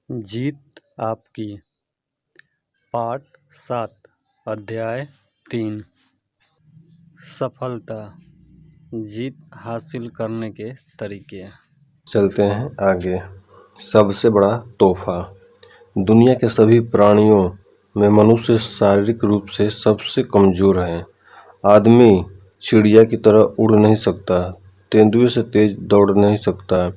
जीत आपकी। पाठ 7 अध्याय 3 सफलता। जीत हासिल करने के तरीके। चलते हैं आगे। सबसे बड़ा तोहफा। दुनिया के सभी प्राणियों में मनुष्य शारीरिक रूप से सबसे कमजोर है। आदमी चिड़िया की तरह उड़ नहीं सकता, तेंदुए से तेज दौड़ नहीं सकता,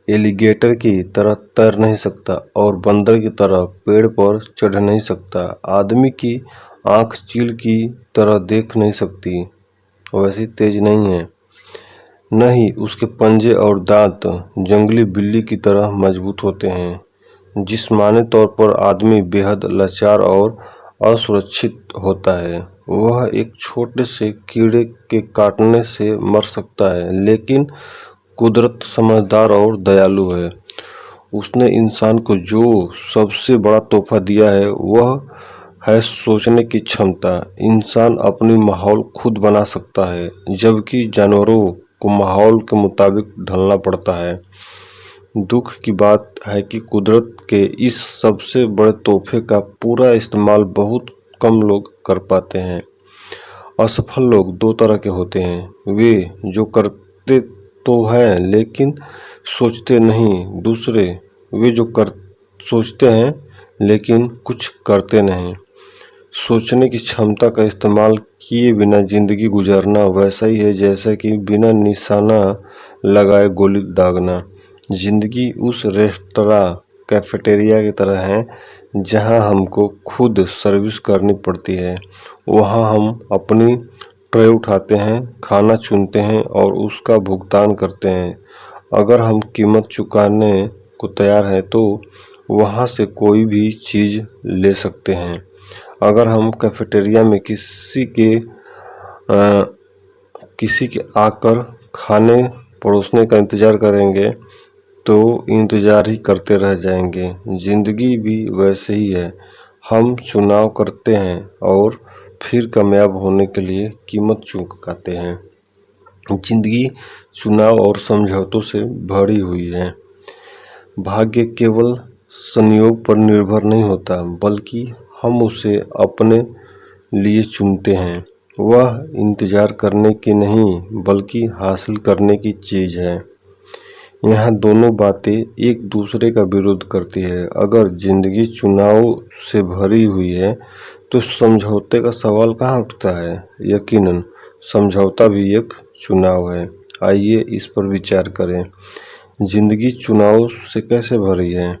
एलिगेटर की तरह तैर नहीं सकता और बंदर की तरह पेड़ पर चढ़ नहीं सकता। आदमी की आंख चील की तरह देख नहीं सकती, वैसी तेज नहीं है। नहीं, उसके पंजे और दांत जंगली बिल्ली की तरह मजबूत होते हैं। जिस्मानी तौर पर आदमी बेहद लाचार और असुरक्षित होता है। वह एक छोटे से कीड़े के काटने से मर सकता है, लेकिन कुदरत समझदार और दयालु है। उसने इंसान को जो सबसे बड़ा तोहफा दिया है वह है सोचने की क्षमता। इंसान अपनी माहौल खुद बना सकता है, जबकि जानवरों को माहौल के मुताबिक ढलना पड़ता है। दुख की बात है कि कुदरत के इस सबसे बड़े तोहफे का पूरा इस्तेमाल बहुत कम लोग कर पाते हैं। असफल लोग दो तरह के होते हैं, वे जो करते तो हैं लेकिन सोचते नहीं। दूसरे वे जो सोचते हैं लेकिन कुछ करते नहीं। सोचने की क्षमता का इस्तेमाल किए बिना जिंदगी गुजारना वैसा ही है जैसा कि बिना निशाना लगाए गोली दागना। जिंदगी उस रेस्तरां कैफेटेरिया की तरह है जहां हमको खुद सर्विस करनी पड़ती है। वहां हम अपनी ट्रे उठाते हैं, खाना चुनते हैं और उसका भुगतान करते हैं। अगर हम कीमत चुकाने को तैयार हैं तो वहां से कोई भी चीज़ ले सकते हैं। अगर हम कैफेटेरिया में किसी के आकर खाने परोसने का इंतज़ार करेंगे तो इंतज़ार ही करते रह जाएंगे। ज़िंदगी भी वैसे ही है। हम चुनाव करते हैं और फिर कामयाब होने के लिए कीमत चुकाते हैं। ज़िंदगी चुनाव और समझौतों से भरी हुई है। भाग्य केवल संयोग पर निर्भर नहीं होता, बल्कि हम उसे अपने लिए चुनते हैं। वह इंतज़ार करने की नहीं, बल्कि हासिल करने की चीज़ है। यहाँ दोनों बातें एक दूसरे का विरोध करती है। अगर जिंदगी चुनाव से भरी हुई है तो समझौते का सवाल कहाँ उठता है। यकीनन समझौता भी एक चुनाव है। आइए इस पर विचार करें। जिंदगी चुनाव से कैसे भरी है।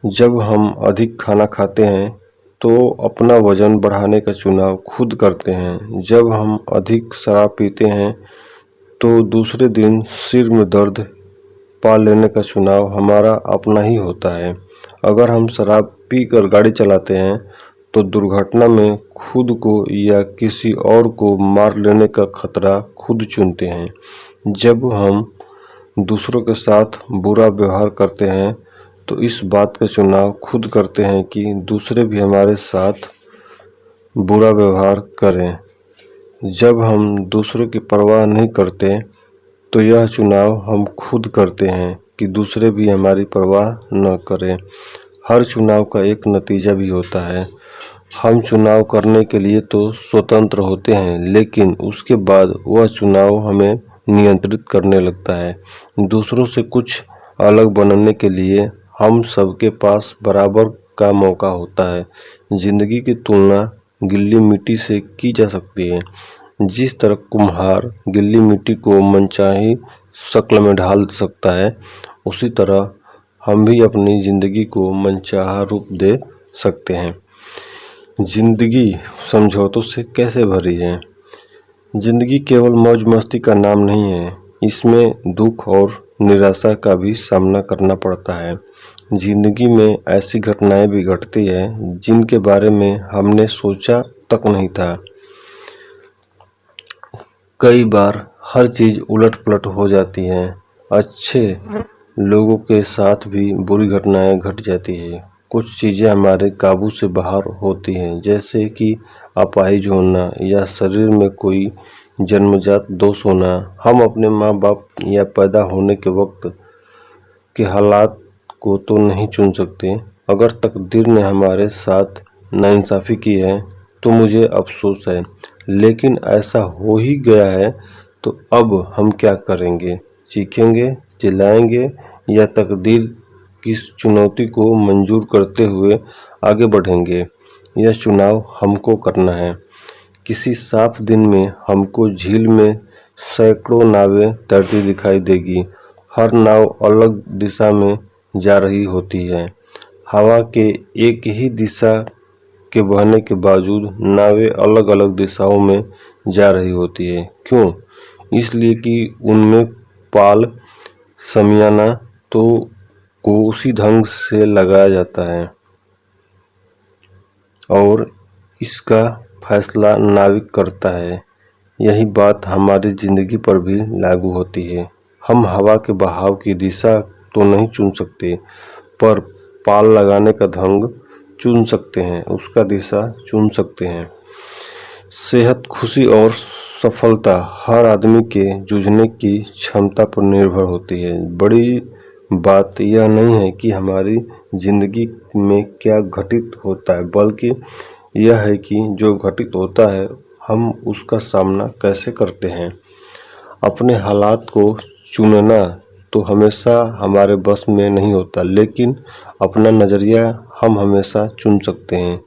जब हम अधिक खाना खाते हैं तो अपना वजन बढ़ाने का चुनाव खुद करते हैं। जब हम अधिक शराब पीते हैं तो दूसरे दिन सिर में दर्द पा लेने का चुनाव हमारा अपना ही होता है। अगर हम शराब पीकर गाड़ी चलाते हैं तो दुर्घटना में खुद को या किसी और को मार लेने का खतरा खुद चुनते हैं। जब हम दूसरों के साथ बुरा व्यवहार करते हैं तो इस बात का चुनाव खुद करते हैं कि दूसरे भी हमारे साथ बुरा व्यवहार करें। जब हम दूसरों की परवाह नहीं करते तो यह चुनाव हम खुद करते हैं कि दूसरे भी हमारी परवाह न करें। हर चुनाव का एक नतीजा भी होता है। हम चुनाव करने के लिए तो स्वतंत्र होते हैं, लेकिन उसके बाद वह चुनाव हमें नियंत्रित करने लगता है। दूसरों से कुछ अलग बनने के लिए हम सबके पास बराबर का मौका होता है। जिंदगी की तुलना गीली मिट्टी से की जा सकती है। जिस तरह कुम्हार गीली मिट्टी को मनचाही शक्ल में ढाल सकता है, उसी तरह हम भी अपनी जिंदगी को मनचाहा रूप दे सकते हैं। जिंदगी समझौतों से कैसे भरी है। जिंदगी केवल मौज मस्ती का नाम नहीं है, इसमें दुख और निराशा का भी सामना करना पड़ता है। जिंदगी में ऐसी घटनाएं भी घटती है जिनके बारे में हमने सोचा तक नहीं था। कई बार हर चीज़ उलट पुलट हो जाती है। अच्छे लोगों के साथ भी बुरी घटनाएं घट जाती है। कुछ चीज़ें हमारे काबू से बाहर होती हैं, जैसे कि अपाहिज होना या शरीर में कोई जन्मजात दोष होना। हम अपने माँ बाप या पैदा होने के वक्त के हालात को तो नहीं चुन सकते। अगर तकदीर ने हमारे साथ नाइंसाफ़ी की है तो मुझे अफसोस है, लेकिन ऐसा हो ही गया है तो अब हम क्या करेंगे? चीखेंगे, चिल्लाएंगे या तकदीर की चुनौती को मंजूर करते हुए आगे बढ़ेंगे? यह चुनाव हमको करना है। किसी साफ दिन में हमको झील में सैकड़ों नावें तैरती दिखाई देगी। हर नाव अलग दिशा में जा रही होती है। हवा के एक ही दिशा के बहने के बावजूद नावें अलग अलग दिशाओं में जा रही होती है। क्यों? इसलिए कि उनमें पाल शमियाना तो को उसी ढंग से लगाया जाता है और इसका फैसला नाविक करता है। यही बात हमारी ज़िंदगी पर भी लागू होती है। हम हवा के बहाव की दिशा तो नहीं चुन सकते, पर पाल लगाने का ढंग चुन सकते हैं, उसका दिशा चुन सकते हैं। सेहत, खुशी और सफलता हर आदमी के जूझने की क्षमता पर निर्भर होती है। बड़ी बात यह नहीं है कि हमारी ज़िंदगी में क्या घटित होता है, बल्कि यह है कि जो घटित होता है हम उसका सामना कैसे करते हैं। अपने हालात को चुनना तो हमेशा हमारे बस में नहीं होता, लेकिन अपना नज़रिया हम हमेशा चुन सकते हैं।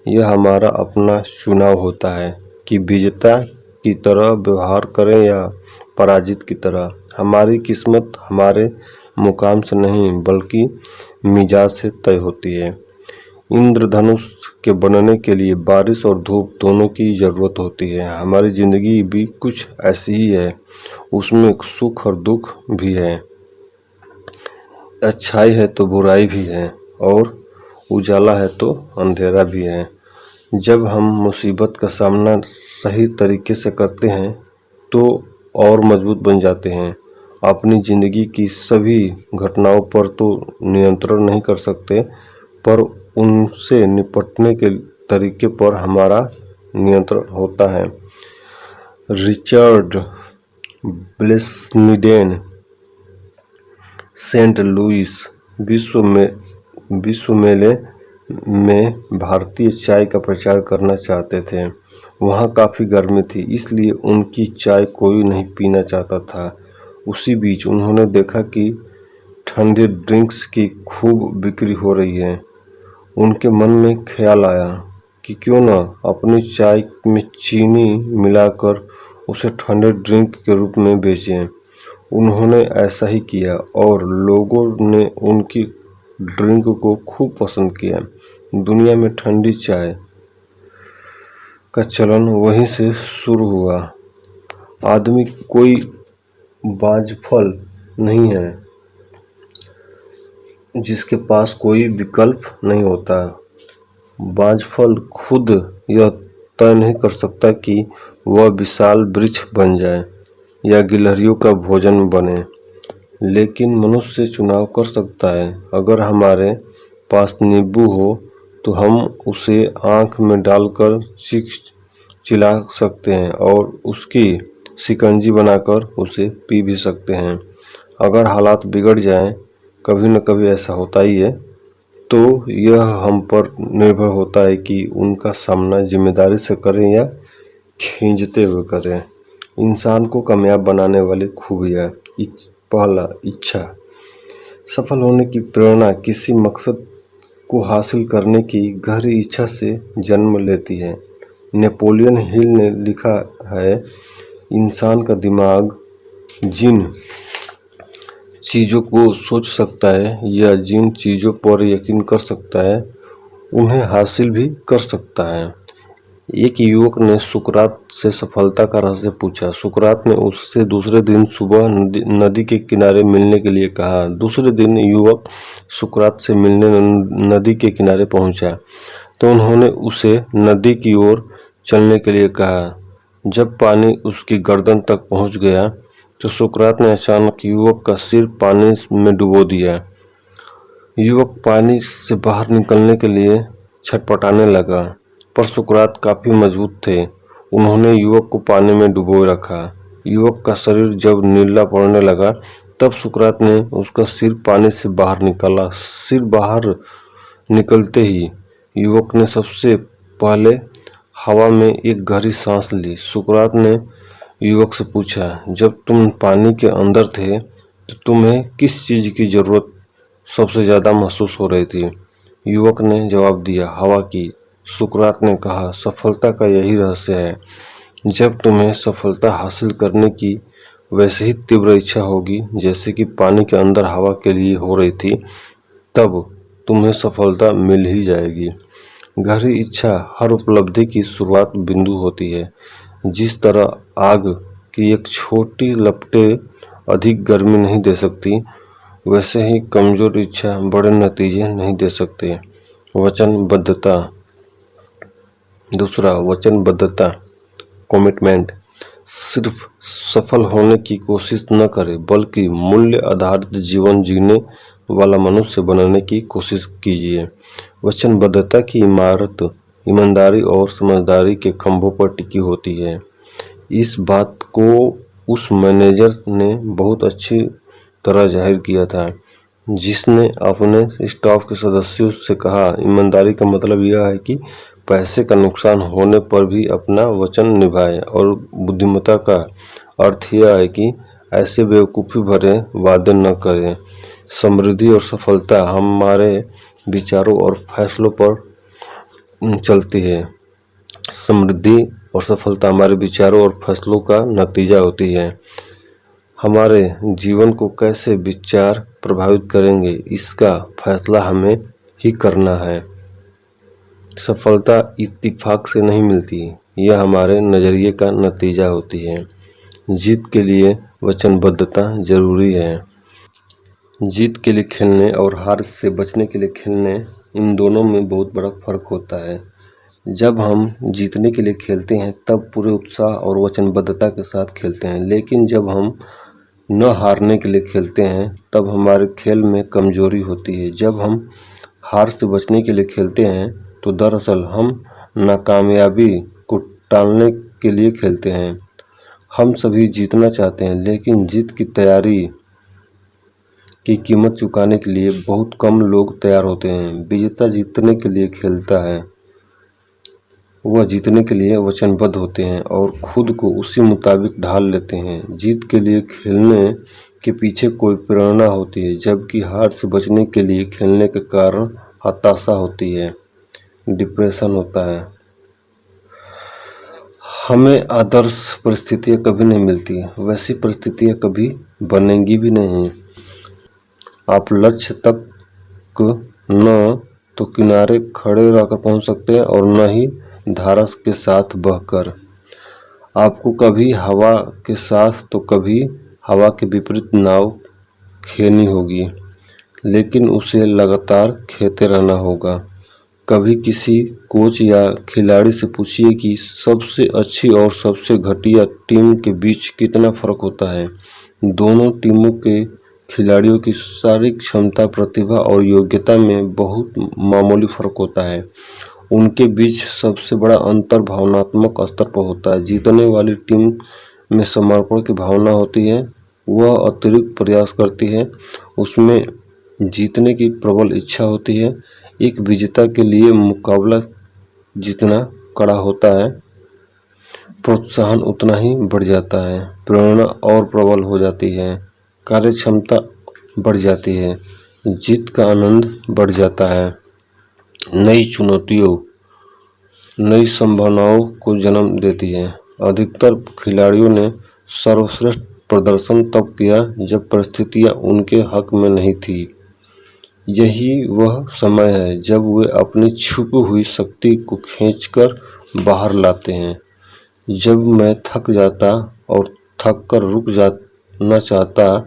यह हमारा अपना चुनाव होता है कि विजेता की तरह व्यवहार करें या पराजित की तरह। हमारी किस्मत हमारे मुकाम से नहीं बल्कि मिजाज से तय होती है। इंद्रधनुष के बनने के लिए बारिश और धूप दोनों की ज़रूरत होती है। हमारी ज़िंदगी भी कुछ ऐसी ही है, उसमें सुख और दुख भी है, अच्छाई है तो बुराई भी है और उजाला है तो अंधेरा भी है। जब हम मुसीबत का सामना सही तरीके से करते हैं तो और मजबूत बन जाते हैं। अपनी ज़िंदगी की सभी घटनाओं पर तो नियंत्रण नहीं कर सकते, पर उनसे निपटने के तरीके पर हमारा नियंत्रण होता है। रिचर्ड ब्लेसनिडेन सेंट लुइस विश्व मेले में भारतीय चाय का प्रचार करना चाहते थे। वहाँ काफ़ी गर्मी थी, इसलिए उनकी चाय कोई नहीं पीना चाहता था। उसी बीच उन्होंने देखा कि ठंडे ड्रिंक्स की खूब बिक्री हो रही है। उनके मन में ख्याल आया कि क्यों न अपनी चाय में चीनी मिलाकर उसे ठंडे ड्रिंक के रूप में बेचें। उन्होंने ऐसा ही किया और लोगों ने उनकी ड्रिंक को खूब पसंद किया। दुनिया में ठंडी चाय का चलन वहीं से शुरू हुआ। आदमी कोई बाजफल नहीं है जिसके पास कोई विकल्प नहीं होता। बाजफल खुद यह तय नहीं कर सकता कि वह विशाल वृक्ष बन जाए या गिलहरियों का भोजन बने, लेकिन मनुष्य चुनाव कर सकता है। अगर हमारे पास नींबू हो तो हम उसे आँख में डालकर चिला सकते हैं और उसकी शिकंजी बनाकर उसे पी भी सकते हैं। अगर हालात बिगड़ जाएं, कभी न कभी ऐसा होता ही है, तो यह हम पर निर्भर होता है कि उनका सामना जिम्मेदारी से करें या खींचते हुए करें। इंसान को कामयाब बनाने वाली खूबियाँ। पहला, इच्छा। सफल होने की प्रेरणा किसी मकसद को हासिल करने की गहरी इच्छा से जन्म लेती है। नेपोलियन हिल ने लिखा है, इंसान का दिमाग जिन चीज़ों को सोच सकता है या जिन चीज़ों पर यकीन कर सकता है उन्हें हासिल भी कर सकता है। एक युवक ने सुकरात से सफलता का रहस्य पूछा। सुकरात ने उससे दूसरे दिन सुबह नदी के किनारे मिलने के लिए कहा। दूसरे दिन युवक सुकरात से मिलने नदी के किनारे पहुंचा तो उन्होंने उसे नदी की ओर चलने के लिए कहा। जब पानी उसकी गर्दन तक पहुंच गया तो सुकरात ने अचानक युवक का सिर पानी में डुबो दिया। युवक पानी से बाहर निकलने के लिए छटपटाने लगा, पर सुकरात काफ़ी मजबूत थे। उन्होंने युवक को पानी में डुबोए रखा। युवक का शरीर जब नीला पड़ने लगा तब सुकरात ने उसका सिर पानी से बाहर निकाला। सिर बाहर निकलते ही युवक ने सबसे पहले हवा में एक गहरी सांस ली। सुकरात ने युवक से पूछा, जब तुम पानी के अंदर थे तो तुम्हें किस चीज़ की ज़रूरत सबसे ज़्यादा महसूस हो रही थी? युवक ने जवाब दिया, हवा की। सुकरात ने कहा, सफलता का यही रहस्य है। जब तुम्हें सफलता हासिल करने की वैसे ही तीव्र इच्छा होगी जैसे कि पानी के अंदर हवा के लिए हो रही थी, तब तुम्हें सफलता मिल ही जाएगी। गहरी इच्छा हर उपलब्धि की शुरुआत बिंदु होती है। जिस तरह आग की एक छोटी लपटें अधिक गर्मी नहीं दे सकती, वैसे ही कमजोर इच्छा बड़े नतीजे नहीं दे सकते। वचनबद्धता। दूसरा, वचनबद्धता, कमिटमेंट। सिर्फ सफल होने की कोशिश न करें, बल्कि मूल्य आधारित जीवन जीने वाला मनुष्य बनने की कोशिश कीजिए। वचनबद्धता की इमारत ईमानदारी और समझदारी के खंभों पर टिकी होती है। इस बात को उस मैनेजर ने बहुत अच्छी तरह जाहिर किया था, जिसने अपने स्टाफ के सदस्यों से कहा, ईमानदारी का मतलब यह है कि पैसे का नुकसान होने पर भी अपना वचन निभाएं, और बुद्धिमत्ता का अर्थ यह है कि ऐसे बेवकूफ़ी भरे वादे न करें। समृद्धि और सफलता हमारे विचारों और फैसलों पर चलती है। समृद्धि और सफलता हमारे विचारों और फैसलों का नतीजा होती है। हमारे जीवन को कैसे विचार प्रभावित करेंगे, इसका फैसला हमें ही करना है। सफलता इत्तेफाक से नहीं मिलती, यह हमारे नज़रिए का नतीजा होती है। जीत के लिए वचनबद्धता जरूरी है। जीत के लिए खेलने और हार से बचने के लिए खेलने, इन दोनों में बहुत बड़ा फर्क होता है। जब हम जीतने के लिए खेलते हैं तब पूरे उत्साह और वचनबद्धता के साथ खेलते हैं, लेकिन जब हम न हारने के लिए खेलते हैं तब हमारे खेल में कमजोरी होती है। जब हम हार से बचने के लिए खेलते हैं तो दरअसल हम नाकामयाबी को टालने के लिए खेलते हैं। हम सभी जीतना चाहते हैं, लेकिन जीत की तैयारी की कीमत चुकाने के लिए बहुत कम लोग तैयार होते हैं। विजेता जीतने के लिए खेलता है, वह जीतने के लिए वचनबद्ध होते हैं और खुद को उसी मुताबिक ढाल लेते हैं। जीत के लिए खेलने के पीछे कोई प्रेरणा होती है, जबकि हार से बचने के लिए खेलने के कारण हताशा होती है, डिप्रेशन होता है। हमें आदर्श परिस्थितियाँ कभी नहीं मिलती, वैसी परिस्थितियाँ कभी बनेंगी भी नहीं। आप लक्ष्य तक न तो किनारे खड़े रहकर पहुंच सकते हैं और न ही धारा के साथ बहकर। आपको कभी हवा के साथ तो कभी हवा के विपरीत नाव खेनी होगी, लेकिन उसे लगातार खेते रहना होगा। कभी किसी कोच या खिलाड़ी से पूछिए कि सबसे अच्छी और सबसे घटिया टीम के बीच कितना फर्क होता है। दोनों टीमों के खिलाड़ियों की शारीरिक क्षमता, प्रतिभा और योग्यता में बहुत मामूली फर्क होता है। उनके बीच सबसे बड़ा अंतर भावनात्मक स्तर पर होता है। जीतने वाली टीम में समर्पण की भावना होती है, वह अतिरिक्त प्रयास करती है, उसमें जीतने की प्रबल इच्छा होती है। एक विजेता के लिए मुकाबला जितना कड़ा होता है, प्रोत्साहन उतना ही बढ़ जाता है, प्रेरणा और प्रबल हो जाती है, कार्यक्षमता बढ़ जाती है, जीत का आनंद बढ़ जाता है। नई चुनौतियों नई संभावनाओं को जन्म देती है। अधिकतर खिलाड़ियों ने सर्वश्रेष्ठ प्रदर्शन तब किया जब परिस्थितियां उनके हक में नहीं थी। यही वह समय है जब वे अपनी छुपी हुई शक्ति को खींचकर बाहर लाते हैं। जब मैं थक जाता और थक कर रुक जाना चाहता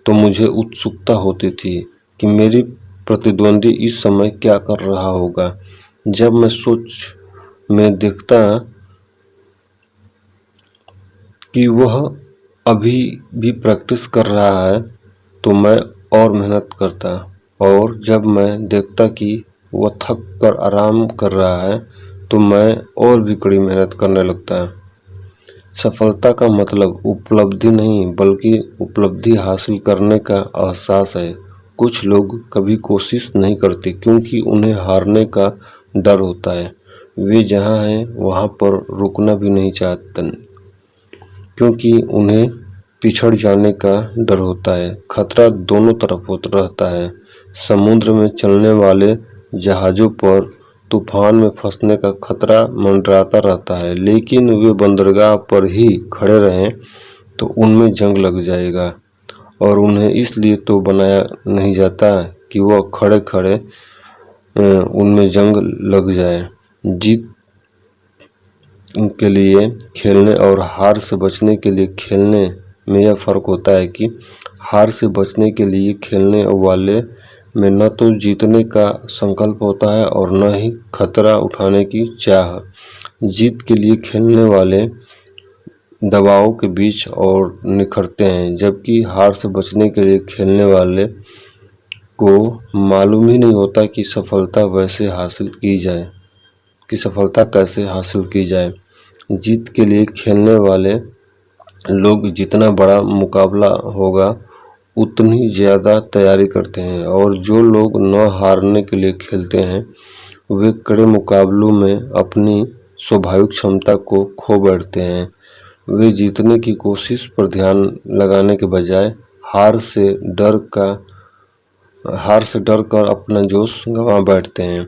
तो मुझे उत्सुकता होती थी कि मेरी प्रतिद्वंदी इस समय क्या कर रहा होगा। जब मैं सोच में देखता कि वह अभी भी प्रैक्टिस कर रहा है तो मैं और मेहनत करता, और जब मैं देखता कि वह थक कर आराम कर रहा है तो मैं और भी कड़ी मेहनत करने लगता। सफलता का मतलब उपलब्धि नहीं बल्कि उपलब्धि हासिल करने का एहसास है। कुछ लोग कभी कोशिश नहीं करते क्योंकि उन्हें हारने का डर होता है। वे जहाँ हैं वहाँ पर रुकना भी नहीं चाहते क्योंकि उन्हें पिछड़ जाने का डर होता है। खतरा दोनों तरफ होता रहता है। समुद्र में चलने वाले जहाज़ों पर तूफान में फंसने का खतरा मंडराता रहता है, लेकिन वे बंदरगाह पर ही खड़े रहें तो उनमें जंग लग जाएगा। और उन्हें इसलिए तो बनाया नहीं जाता कि वह खड़े खड़े उनमें जंग लग जाए। जीत के लिए खेलने और हार से बचने के लिए खेलने में यह फ़र्क होता है कि हार से बचने के लिए खेलने वाले में न तो जीतने का संकल्प होता है और न ही खतरा उठाने की चाह। जीत के लिए खेलने वाले दबाव के बीच और निखरते हैं, जबकि हार से बचने के लिए खेलने वाले को मालूम ही नहीं होता कि सफलता कैसे हासिल की जाए। जीत के लिए खेलने वाले लोग जितना बड़ा मुकाबला होगा उतनी ज़्यादा तैयारी करते हैं, और जो लोग न हारने के लिए खेलते हैं वे कड़े मुकाबलों में अपनी स्वाभाविक क्षमता को खो बैठते हैं। वे जीतने की कोशिश पर ध्यान लगाने के बजाय हार से डर कर अपना जोश गंवा बैठते हैं।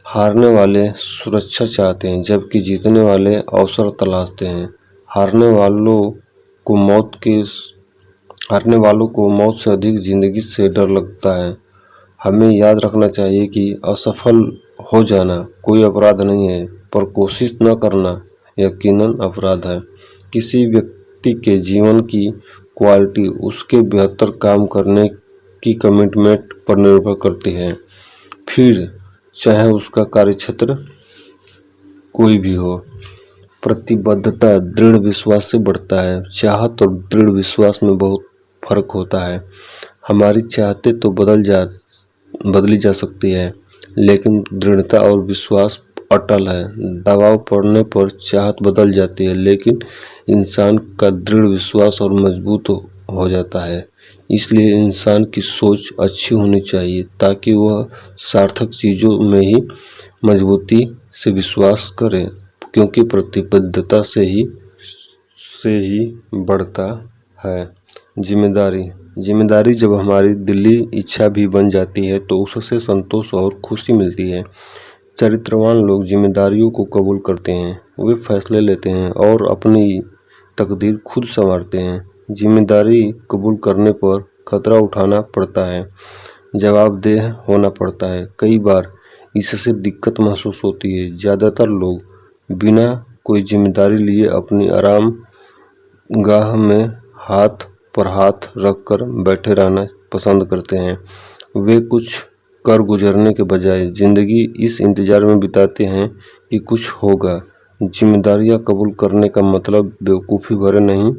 हारने वाले सुरक्षा चाहते हैं जबकि जीतने वाले अवसर तलाशते हैं। हारने वालों को मौत से अधिक जिंदगी से डर लगता है। हमें याद रखना चाहिए कि असफल हो जाना कोई अपराध नहीं है, पर कोशिश न करना यकीनन अपराध है। किसी व्यक्ति के जीवन की क्वालिटी उसके बेहतर काम करने की कमिटमेंट पर निर्भर करती है, फिर चाहे उसका कार्यक्षेत्र कोई भी हो। प्रतिबद्धता दृढ़ विश्वास से बढ़ता है। चाहत और दृढ़ विश्वास में बहुत फर्क होता है। हमारी चाहतें तो बदली जा सकती है, लेकिन दृढ़ता और विश्वास अटल है। दबाव पड़ने पर चाहत बदल जाती है, लेकिन इंसान का दृढ़ विश्वास और मजबूत हो जाता है। इसलिए इंसान की सोच अच्छी होनी चाहिए ताकि वह सार्थक चीज़ों में ही मजबूती से विश्वास करे, क्योंकि प्रतिबद्धता से ही बढ़ता है। जिम्मेदारी जब हमारी दिली इच्छा भी बन जाती है तो उससे संतोष और खुशी मिलती है। चरित्रवान लोग जिम्मेदारियों को कबूल करते हैं, वे फैसले लेते हैं और अपनी तकदीर खुद संवारते हैं। जिम्मेदारी कबूल करने पर खतरा उठाना पड़ता है, जवाबदेह होना पड़ता है। कई बार इससे दिक्कत महसूस होती है। ज़्यादातर लोग बिना कोई जिम्मेदारी लिए अपनी आराम गाह में हाथ पर हाथ रखकर बैठे रहना पसंद करते हैं। वे कुछ कर गुजरने के बजाय जिंदगी इस इंतजार में बिताते हैं कि कुछ होगा। जिम्मेदारियां कबूल करने का मतलब बेवकूफ़ी भरे नहीं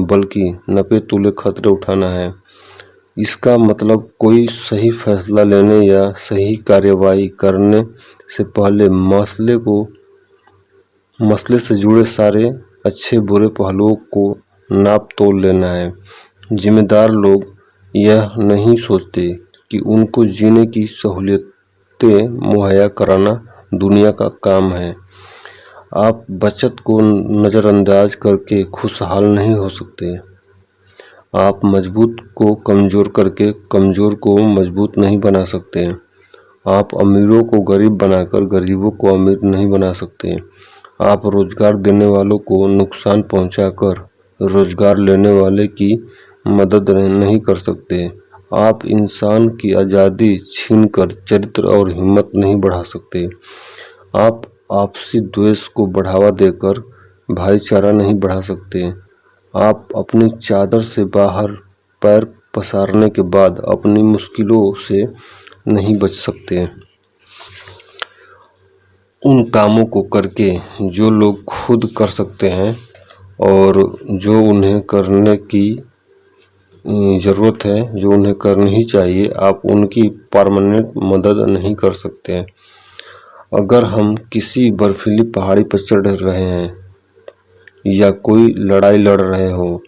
बल्कि नपे तुले खतरे उठाना है। इसका मतलब कोई सही फैसला लेने या सही कार्यवाही करने से पहले मसले से जुड़े सारे अच्छे बुरे पहलुओं को नाप तोल लेना है। जिम्मेदार लोग यह नहीं सोचते कि उनको जीने की सहूलियतें मुहैया कराना दुनिया का काम है। आप बचत को नज़रअंदाज करके खुशहाल नहीं हो सकते। आप मजबूत को कमज़ोर करके कमज़ोर को मजबूत नहीं बना सकते। आप अमीरों को गरीब बनाकर गरीबों को अमीर नहीं बना सकते। आप रोजगार देने वालों को नुकसान पहुंचाकर रोजगार लेने वाले की मदद नहीं कर सकते। आप इंसान की आज़ादी छीनकर चरित्र और हिम्मत नहीं बढ़ा सकते। आप आपसी द्वेष को बढ़ावा देकर भाईचारा नहीं बढ़ा सकते। आप अपनी चादर से बाहर पैर पसारने के बाद अपनी मुश्किलों से नहीं बच सकते। उन कामों को करके जो लोग खुद कर सकते हैं और जो उन्हें करने की ज़रूरत है, जो उन्हें करनी ही चाहिए, आप उनकी परमानेंट मदद नहीं कर सकते। अगर हम किसी बर्फीली पहाड़ी पर चढ़ रहे हैं या कोई लड़ाई लड़ रहे हो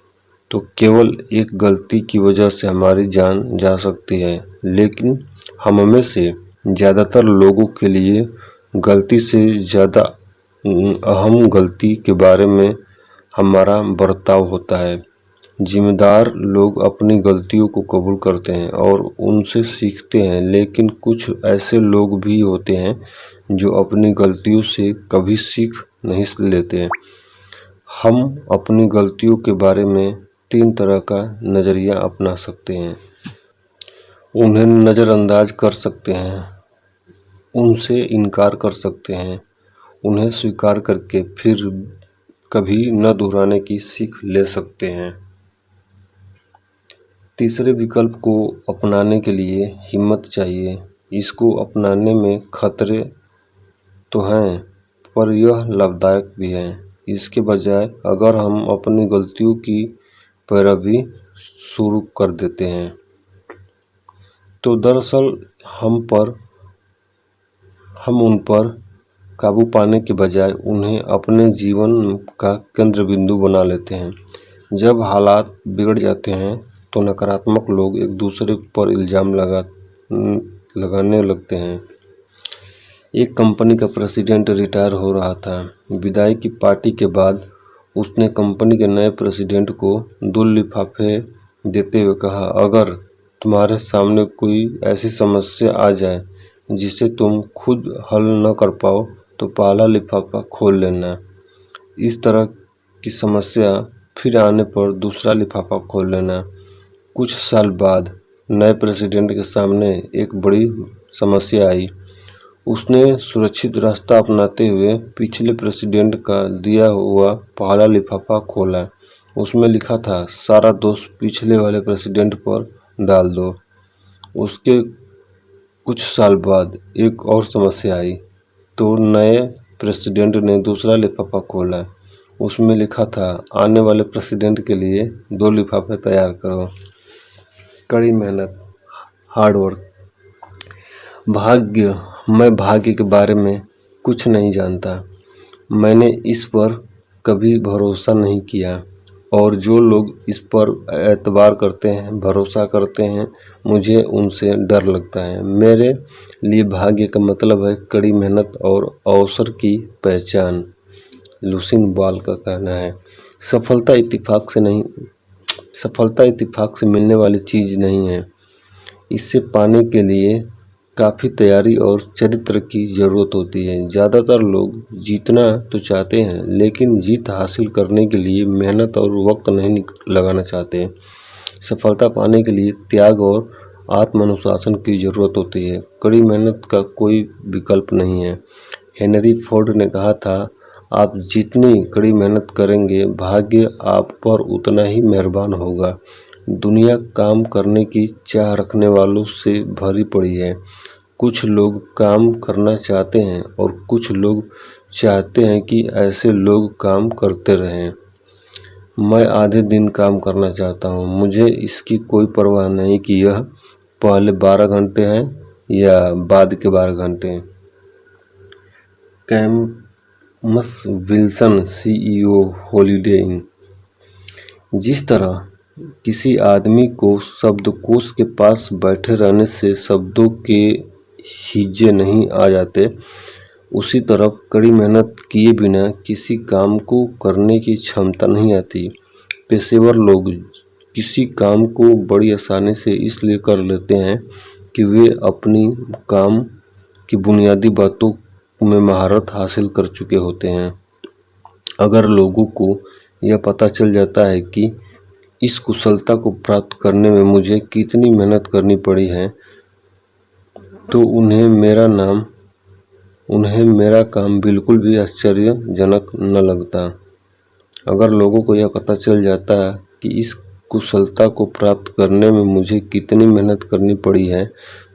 तो केवल एक गलती की वजह से हमारी जान जा सकती है, लेकिन हम में से ज़्यादातर लोगों के लिए गलती से ज़्यादा अहम गलती के बारे में हमारा बर्ताव होता है। जिम्मेदार लोग अपनी गलतियों को कबूल करते हैं और उनसे सीखते हैं, लेकिन कुछ ऐसे लोग भी होते हैं जो अपनी गलतियों से कभी सीख नहीं लेते। हम अपनी गलतियों के बारे में 3 तरह का नज़रिया अपना सकते हैं। उन्हें नज़रअंदाज कर सकते हैं, उनसे इनकार कर सकते हैं, उन्हें स्वीकार करके फिर कभी न दोहराने की सीख ले सकते हैं। तीसरे विकल्प को अपनाने के लिए हिम्मत चाहिए। इसको अपनाने में खतरे तो हैं, पर यह लाभदायक भी है। इसके बजाय अगर हम अपनी गलतियों की पैरवी शुरू कर देते हैं तो दरअसल हम उन पर काबू पाने के बजाय उन्हें अपने जीवन का केंद्र बिंदु बना लेते हैं। जब हालात बिगड़ जाते हैं तो नकारात्मक लोग एक दूसरे पर इल्ज़ाम लगाने लगते हैं। एक कंपनी का प्रेसिडेंट रिटायर हो रहा था। विदाई की पार्टी के बाद उसने कंपनी के नए प्रेसिडेंट को 2 लिफाफे देते हुए कहा, अगर तुम्हारे सामने कोई ऐसी समस्या आ जाए जिसे तुम खुद हल न कर पाओ तो पहला लिफाफा खोल लेना। इस तरह की समस्या फिर आने पर दूसरा लिफाफा खोल लेना। कुछ साल बाद नए प्रेसिडेंट के सामने एक बड़ी समस्या आई। उसने सुरक्षित रास्ता अपनाते हुए पिछले प्रेसिडेंट का दिया हुआ पहला लिफाफा खोला। उसमें लिखा था, सारा दोष पिछले वाले प्रेसिडेंट पर डाल दो। उसके कुछ साल बाद एक और समस्या आई तो नए प्रेसिडेंट ने दूसरा लिफाफा खोला। उसमें लिखा था, आने वाले प्रेसिडेंट के लिए 2 लिफाफे तैयार करो। कड़ी मेहनत, हार्ड वर्क। मैं भाग्य के बारे में कुछ नहीं जानता। मैंने इस पर कभी भरोसा नहीं किया और जो लोग इस पर एतबार करते हैं, भरोसा करते हैं, मुझे उनसे डर लगता है। मेरे लिए भाग्य का मतलब है कड़ी मेहनत और अवसर की पहचान। लुसीन बॉल का कहना है, सफलता इत्तेफाक से मिलने वाली चीज़ नहीं है। इसे पाने के लिए काफ़ी तैयारी और चरित्र की ज़रूरत होती है। ज़्यादातर लोग जीतना तो चाहते हैं, लेकिन जीत हासिल करने के लिए मेहनत और वक्त नहीं लगाना चाहते। सफलता पाने के लिए त्याग और आत्मानुशासन की ज़रूरत होती है। कड़ी मेहनत का कोई विकल्प नहीं है। हेनरी फोर्ड ने कहा था, आप जितनी कड़ी मेहनत करेंगे, भाग्य आप पर उतना ही मेहरबान होगा। दुनिया काम करने की चाह रखने वालों से भरी पड़ी है। कुछ लोग काम करना चाहते हैं और कुछ लोग चाहते हैं कि ऐसे लोग काम करते रहें। मैं आधे दिन काम करना चाहता हूँ। मुझे इसकी कोई परवाह नहीं कि यह पहले 12 घंटे हैं या बाद के 12 घंटे। कैमस विल्सन, CEO, हॉलिडे इन। जिस तरह किसी आदमी को शब्दकोश के पास बैठे रहने से शब्दों के हिज्जे नहीं आ जाते, उसी तरह कड़ी मेहनत किए बिना किसी काम को करने की क्षमता नहीं आती। पेशेवर लोग किसी काम को बड़ी आसानी से इसलिए कर लेते हैं कि वे अपनी काम की बुनियादी बातों में महारत हासिल कर चुके होते हैं। अगर लोगों को यह पता चल जाता है कि इस कुशलता को प्राप्त करने में मुझे कितनी मेहनत करनी पड़ी है, तो उन्हें मेरा काम बिल्कुल भी आश्चर्यजनक न लगता। अगर लोगों को यह पता चल जाता कि इस कुशलता को प्राप्त करने में मुझे कितनी मेहनत करनी पड़ी है,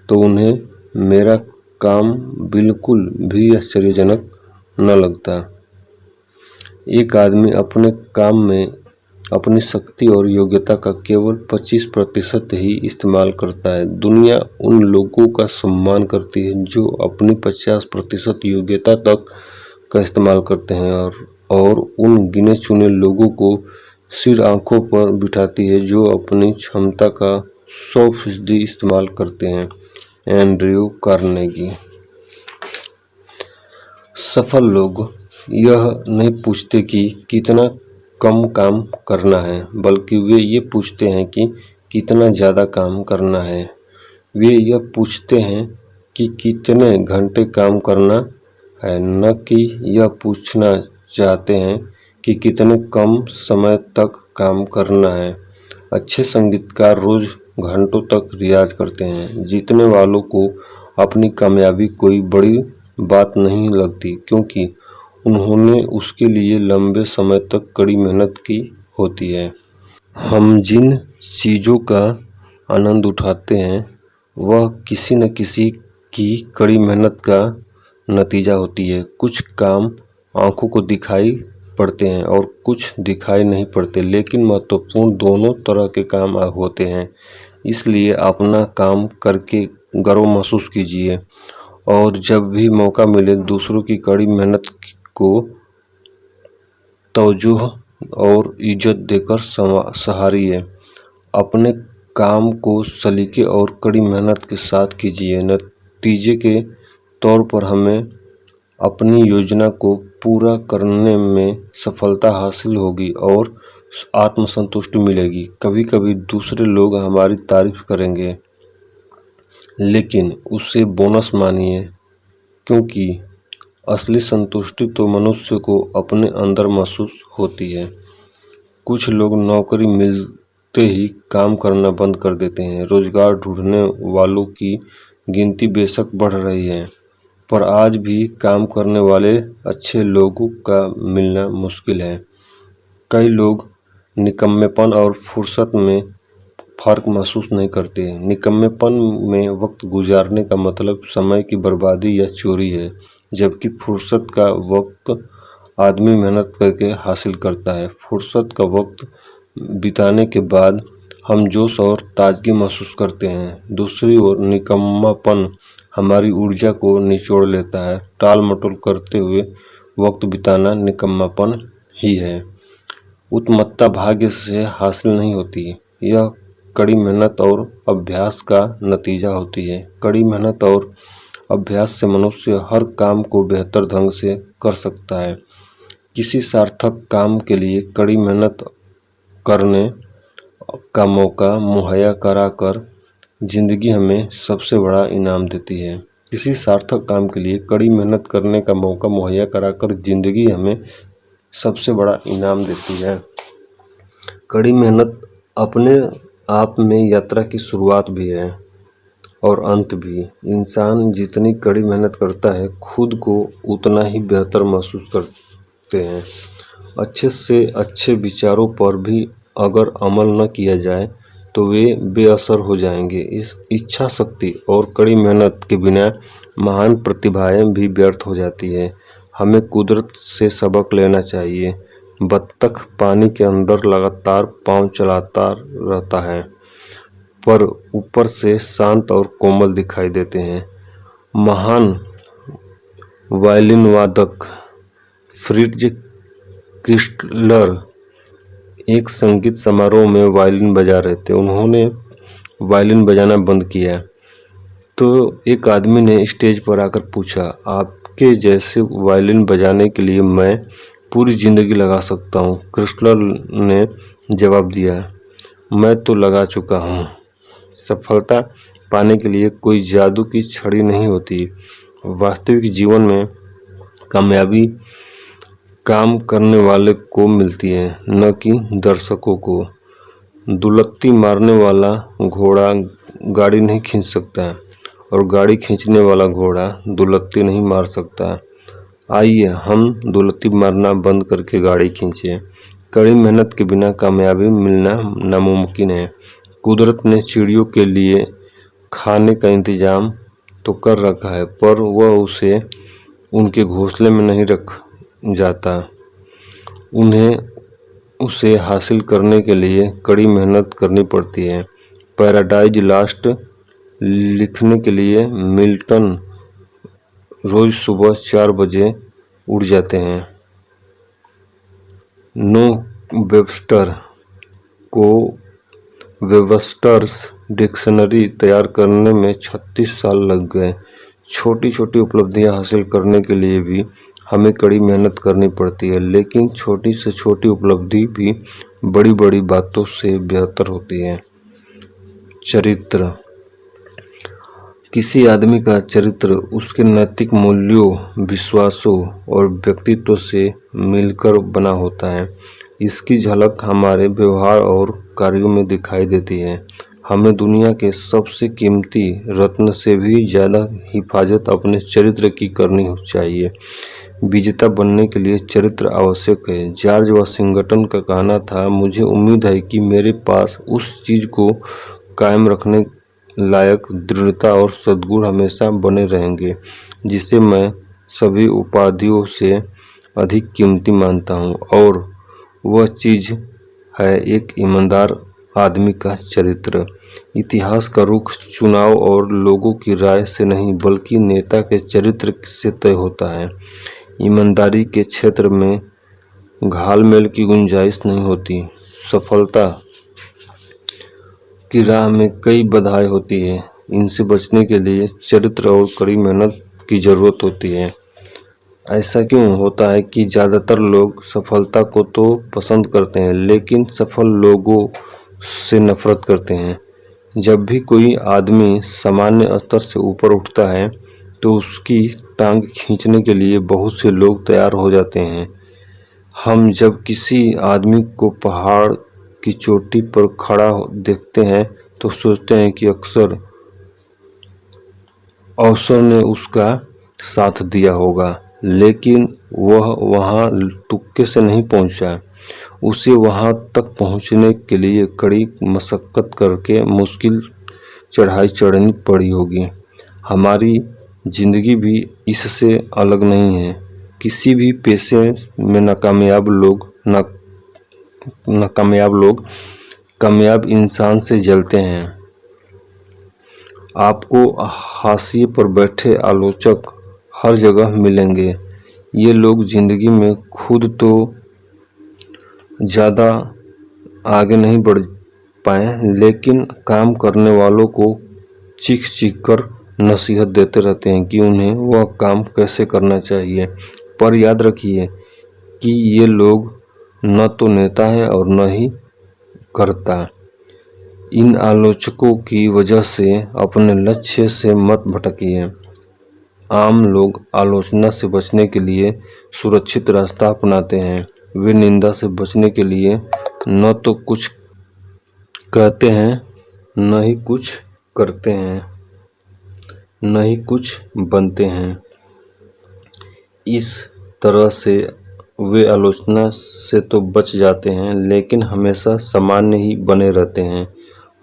तो उन्हें मेरा काम बिल्कुल भी आश्चर्यजनक न लगता। एक आदमी अपने काम में अपनी शक्ति और योग्यता का केवल 25% ही इस्तेमाल करता है। दुनिया उन लोगों का सम्मान करती है जो अपनी 50% योग्यता तक का इस्तेमाल करते हैं और उन गिने चुने लोगों को सिर आंखों पर बिठाती है जो अपनी क्षमता का 100% इस्तेमाल करते हैं। Andrew Carnegie. सफल लोग यह नहीं पूछते कि कितना कम काम करना है, बल्कि वे ये पूछते हैं कि कितना ज़्यादा काम करना है। वे यह पूछते हैं कि कितने घंटे काम करना है, न कि यह पूछना चाहते हैं कि कितने कम समय तक काम करना है। अच्छे संगीतकार रोज घंटों तक रियाज करते हैं। जीतने वालों को अपनी कामयाबी कोई बड़ी बात नहीं लगती, क्योंकि उन्होंने उसके लिए लंबे समय तक कड़ी मेहनत की होती है। हम जिन चीज़ों का आनंद उठाते हैं वह किसी न किसी की कड़ी मेहनत का नतीजा होती है। कुछ काम आंखों को दिखाई पड़ते हैं और कुछ दिखाई नहीं पड़ते, लेकिन महत्वपूर्ण दोनों तरह के काम होते हैं। इसलिए अपना काम करके गर्व महसूस कीजिए और जब भी मौका मिले दूसरों की कड़ी मेहनत को तवज्जो और इज्जत देकर सराहिए। अपने काम को सलीके और कड़ी मेहनत के साथ कीजिए। नतीजे के तौर पर हमें अपनी योजना को पूरा करने में सफलता हासिल होगी और आत्मसंतुष्टि मिलेगी। कभी कभी दूसरे लोग हमारी तारीफ करेंगे, लेकिन उसे बोनस मानिए, क्योंकि असली संतुष्टि तो मनुष्य को अपने अंदर महसूस होती है। कुछ लोग नौकरी मिलते ही काम करना बंद कर देते हैं। रोजगार ढूंढने वालों की गिनती बेशक बढ़ रही है, पर आज भी काम करने वाले अच्छे लोगों का मिलना मुश्किल है। कई लोग निकम्मेपन और फुर्सत में फर्क महसूस नहीं करते। निकम्मेपन में वक्त गुजारने का मतलब समय की बर्बादी या चोरी है, जबकि फुर्सत का वक्त आदमी मेहनत करके हासिल करता है। फुर्सत का वक्त बिताने के बाद हम जोश और ताजगी महसूस करते हैं। दूसरी ओर निकम्मापन हमारी ऊर्जा को निचोड़ लेता है। टाल मटोल करते हुए वक्त बिताना निकम्मापन ही है। उत्तमता भाग्य से हासिल नहीं होती, यह कड़ी मेहनत और अभ्यास का नतीजा होती है। कड़ी मेहनत और अभ्यास से मनुष्य हर काम को बेहतर ढंग से कर सकता है। किसी सार्थक काम के लिए कड़ी मेहनत करने का मौका मुहैया कराकर जिंदगी हमें सबसे बड़ा इनाम देती है। किसी सार्थक काम के लिए कड़ी मेहनत करने का मौका मुहैया कराकर जिंदगी हमें सबसे बड़ा इनाम देती है। कड़ी मेहनत अपने आप में यात्रा की शुरुआत भी है और अंत भी। इंसान जितनी कड़ी मेहनत करता है, खुद को उतना ही बेहतर महसूस करते हैं। अच्छे से अच्छे विचारों पर भी अगर अमल न किया जाए तो वे बेअसर हो जाएंगे। इस इच्छा शक्ति और कड़ी मेहनत के बिना महान प्रतिभाएं भी व्यर्थ हो जाती है। हमें कुदरत से सबक लेना चाहिए। बत्तख पानी के अंदर लगातार पांव चलाता रहता है, पर ऊपर से शांत और कोमल दिखाई देते हैं। महान वायलिन वादक फ्रिट्ज क्रिस्टलर एक संगीत समारोह में वायलिन बजा रहे थे। उन्होंने वायलिन बजाना बंद किया तो एक आदमी ने स्टेज पर आकर पूछा, आपके जैसे वायलिन बजाने के लिए मैं पूरी जिंदगी लगा सकता हूँ। क्रिस्टलर ने जवाब दिया, मैं तो लगा चुका हूँ। सफलता पाने के लिए कोई जादू की छड़ी नहीं होती। वास्तविक जीवन में कामयाबी काम करने वाले को मिलती है, न कि दर्शकों को। दुलत्ती मारने वाला घोड़ा गाड़ी नहीं खींच सकता और गाड़ी खींचने वाला घोड़ा दुलत्ती नहीं मार सकता। आइए हम दुलत्ती मारना बंद करके गाड़ी खींचें। कड़ी मेहनत के बिना कामयाबी मिलना नामुमकिन है। कुदरत ने चिड़ियों के लिए खाने का इंतजाम तो कर रखा है, पर वह उसे उनके घोंसले में नहीं रख जाता। उन्हें उसे हासिल करने के लिए कड़ी मेहनत करनी पड़ती है। पैराडाइज लास्ट लिखने के लिए मिल्टन रोज सुबह 4 बजे उठ जाते हैं। नो वेबस्टर को वेबस्टर्स डिक्शनरी तैयार करने में 36 साल लग गए। छोटी छोटी उपलब्धियां हासिल करने के लिए भी हमें कड़ी मेहनत करनी पड़ती है, लेकिन छोटी से छोटी उपलब्धि भी बड़ी बड़ी बातों से बेहतर होती है। चरित्र। किसी आदमी का चरित्र उसके नैतिक मूल्यों, विश्वासों और व्यक्तित्व से मिलकर बना होता है। इसकी झलक हमारे व्यवहार और कार्यों में दिखाई देती है। हमें दुनिया के सबसे कीमती रत्न से भी ज़्यादा हिफाजत अपने चरित्र की करनी चाहिए। विजेता बनने के लिए चरित्र आवश्यक है। जॉर्ज वाशिंगटन का कहना था, मुझे उम्मीद है कि मेरे पास उस चीज़ को कायम रखने लायक दृढ़ता और सद्गुण हमेशा बने रहेंगे जिसे मैं सभी उपाधियों से अधिक कीमती मानता हूँ, और वह चीज़ है एक ईमानदार आदमी का चरित्र। इतिहास का रुख चुनाव और लोगों की राय से नहीं बल्कि नेता के चरित्र से तय होता है। ईमानदारी के क्षेत्र में घालमेल की गुंजाइश नहीं होती। सफलता की राह में कई बाधाएं होती है। इनसे बचने के लिए चरित्र और कड़ी मेहनत की ज़रूरत होती है। ऐसा क्यों होता है कि ज़्यादातर लोग सफलता को तो पसंद करते हैं लेकिन सफल लोगों से नफरत करते हैं। जब भी कोई आदमी सामान्य स्तर से ऊपर उठता है तो उसकी टांग खींचने के लिए बहुत से लोग तैयार हो जाते हैं। हम जब किसी आदमी को पहाड़ की चोटी पर खड़ा देखते हैं तो सोचते हैं कि अक्सर अवसर ने उसका साथ दिया होगा, लेकिन वह वहां तुक्के से नहीं पहुंचा। उसे वहां तक पहुंचने के लिए कड़ी मशक्कत करके मुश्किल चढ़ाई चढ़नी पड़ी होगी। हमारी जिंदगी भी इससे अलग नहीं है। किसी भी पेशे में नाकामयाब लोग कामयाब इंसान से जलते हैं। आपको हाशिए पर बैठे आलोचक हर जगह मिलेंगे। ये लोग जिंदगी में खुद तो ज़्यादा आगे नहीं बढ़ पाए, लेकिन काम करने वालों को चीख चीख कर नसीहत देते रहते हैं कि उन्हें वह काम कैसे करना चाहिए। पर याद रखिए कि ये लोग न तो नेता हैं और न ही करता। इन आलोचकों की वजह से अपने लक्ष्य से मत भटकिए। आम लोग आलोचना से बचने के लिए सुरक्षित रास्ता अपनाते हैं। वे निंदा से बचने के लिए न तो कुछ कहते हैं, न ही कुछ करते हैं, न ही कुछ बनते हैं। इस तरह से वे आलोचना से तो बच जाते हैं, लेकिन हमेशा सामान्य ही बने रहते हैं।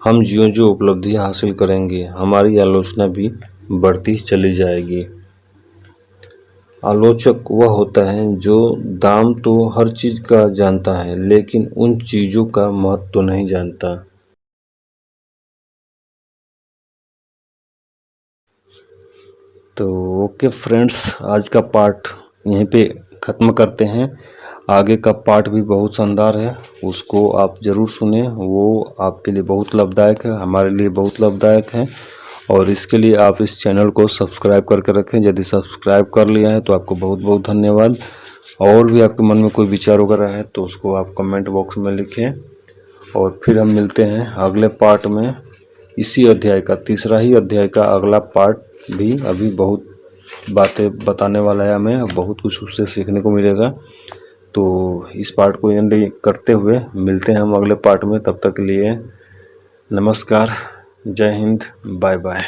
हम जो उपलब्धियां हासिल करेंगे, हमारी आलोचना भी बढ़ती चली जाएगी। आलोचक वह होता है जो दाम तो हर चीज़ का जानता है, लेकिन उन चीज़ों का महत्व तो नहीं जानता। तो ओके फ्रेंड्स, आज का पार्ट यहीं पे ख़त्म करते हैं। आगे का पार्ट भी बहुत शानदार है, उसको आप ज़रूर सुनें। वो आपके लिए बहुत लाभदायक है, हमारे लिए बहुत लाभदायक है, और इसके लिए आप इस चैनल को सब्सक्राइब करके रखें। यदि सब्सक्राइब कर लिया है तो आपको बहुत बहुत धन्यवाद। और भी आपके मन में कोई विचार वगैरह है तो उसको आप कमेंट बॉक्स में लिखें, और फिर हम मिलते हैं अगले पार्ट में। इसी अध्याय का, तीसरा ही अध्याय का अगला पार्ट भी अभी बहुत बातें बताने वाला है हमें, बहुत कुछ उससे सीखने को मिलेगा। तो इस पार्ट को एंड करते हुए मिलते हैं हम अगले पार्ट में। तब तक के लिए नमस्कार, जय हिंद, बाय बाय।